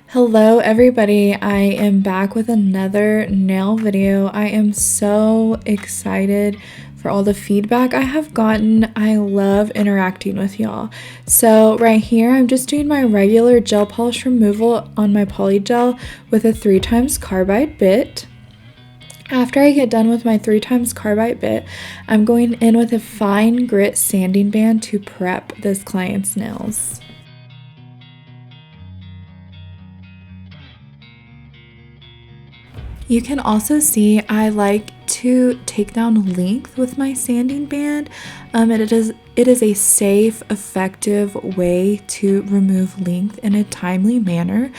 Hello everybody, I am back with another nail video. I am so excited for all the feedback I have gotten. I love interacting with y'all. So right here, I'm just doing my regular gel polish removal on my polygel with a 3x carbide bit. After I get done with my 3x carbide bit, I'm going in with a fine grit sanding band to prep this client's nails. You can also see I like to take down length with my sanding band. It is a safe, effective way to remove length in a timely manner.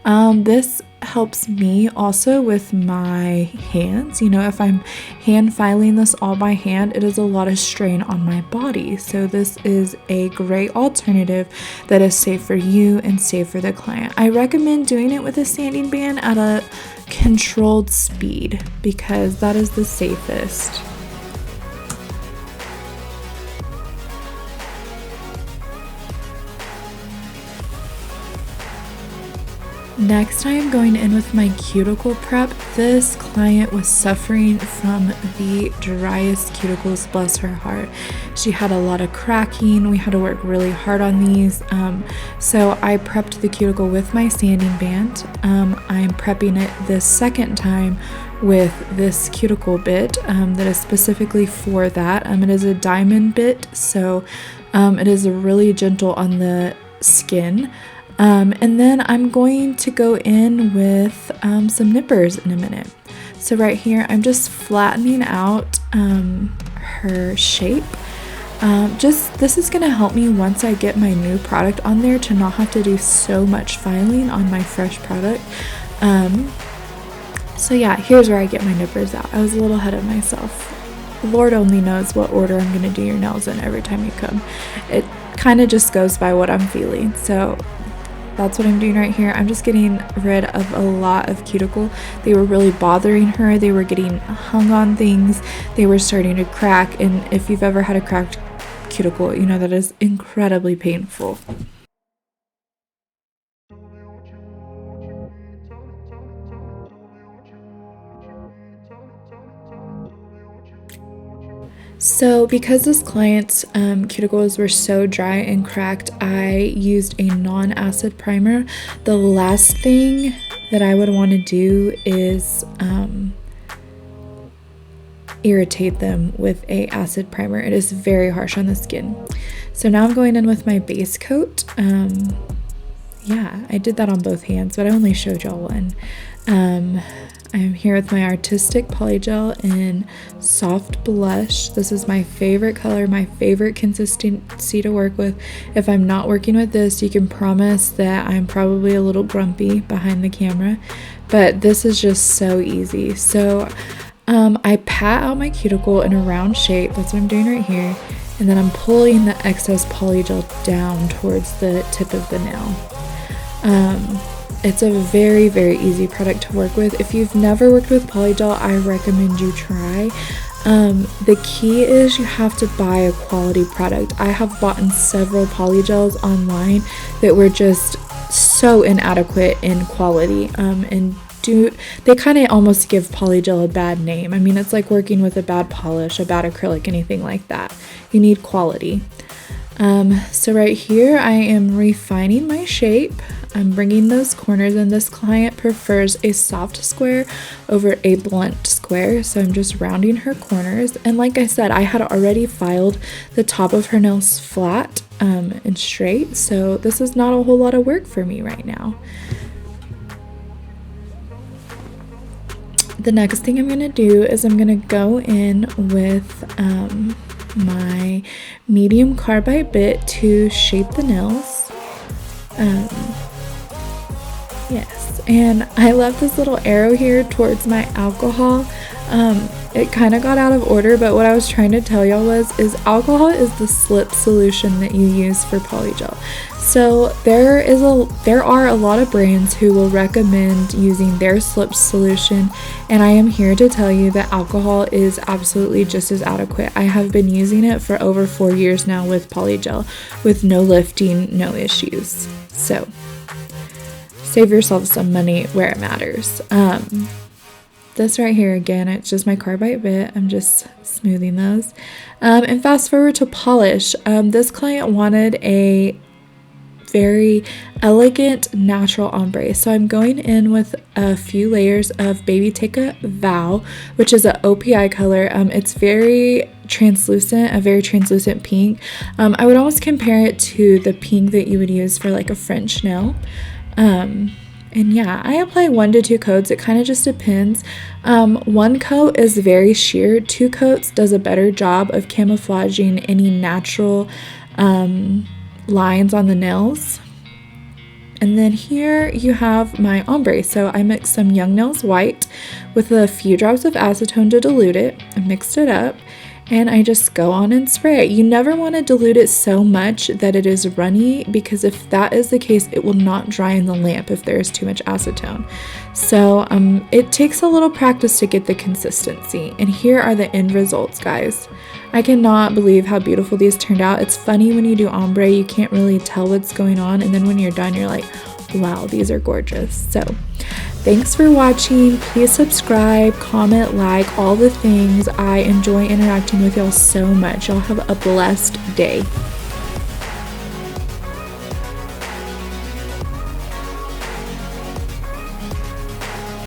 This helps me also with my hands. You know, if I'm hand filing this all by hand, it is a lot of strain on my body. So this is a great alternative that is safe for you and safe for the client. I recommend doing it with a sanding band at a controlled speed because that is the safest. Next, I am going in with my cuticle prep. This client was suffering from the driest cuticles, bless her heart. She had a lot of cracking. We had to work really hard on these. So I prepped the cuticle with my sanding band. I'm prepping it this second time with this cuticle bit that is specifically for that. It is a diamond bit, so it is really gentle on the skin. And then I'm going to go in with some nippers in a minute. So right here, I'm just flattening out her shape. This is going to help me once I get my new product on there to not have to do so much filing on my fresh product. So yeah, here's where I get my nippers out. I was a little ahead of myself. Lord only knows what order I'm going to do your nails in every time you come. It kind of just goes by what I'm feeling. So that's what I'm doing right here. I'm just getting rid of a lot of cuticle. They were really bothering her. They were getting hung on things. They were starting to crack. And if you've ever had a cracked cuticle, you know that is incredibly painful. So because this client's cuticles were so dry and cracked, I used a non-acid primer. The last thing that I would want to do is irritate them with a acid primer. It is very harsh on the skin. So now I'm going in with my base coat. Yeah, I did that on both hands, but I only showed y'all one. I'm here with my artistic polygel in soft blush. This is my favorite color, my favorite consistency to work with. If I'm not working with this, you can promise that I'm probably a little grumpy behind the camera, but this is just so easy. So I pat out my cuticle in a round shape. That's what I'm doing right here. And then I'm pulling the excess polygel down towards the tip of the nail. It's a very, very easy product to work with. If you've never worked with polygel, I recommend you try. The key is you have to buy a quality product. I have bought several polygels online that were just so inadequate in quality, and they kind of almost give polygel a bad name. I mean, it's like working with a bad polish, a bad acrylic, anything like that. You need quality. So right here, I am refining my shape. I'm bringing those corners in. This client prefers a soft square over a blunt square, so I'm just rounding her corners. And like I said, I had already filed the top of her nails flat and straight, so this is not a whole lot of work for me right now. The next thing I'm going to do is I'm going to go in with my medium carbide bit to shape the nails. Yes, and I love this little arrow here towards my alcohol. It kind of got out of order, but what I was trying to tell y'all is alcohol is the slip solution that you use for polygel. So there are a lot of brands who will recommend using their slip solution, and I am here to tell you that alcohol is absolutely just as adequate. I have been using it for over 4 years now with polygel with no lifting, no issues. So save yourself some money where it matters. This right here, again, it's just my carbide bit. I'm just smoothing those. And fast forward to polish. This client wanted a very elegant natural ombre, so I'm going in with a few layers of Baby Take a Vow, which is an OPI color. It's very translucent, a very translucent pink. I would almost compare it to the pink that you would use for like a French nail. And yeah, I apply 1 to 2 coats. It kind of just depends. 1 coat is very sheer. 2 coats does a better job of camouflaging any natural lines on the nails. And then here you have my ombre. So I mixed some Young Nails White with a few drops of acetone to dilute it. I mixed it up and I just go on and spray it. You never want to dilute it so much that it is runny, because if that is the case, it will not dry in the lamp if there is too much acetone. So it takes a little practice to get the consistency. And here are the end results, guys. I cannot believe how beautiful these turned out. It's funny when you do ombre, you can't really tell what's going on, and then when you're done, you're like, wow, these are gorgeous. So thanks for watching. Please subscribe, comment, like, all the things. I enjoy interacting with y'all so much. Y'all have a blessed day.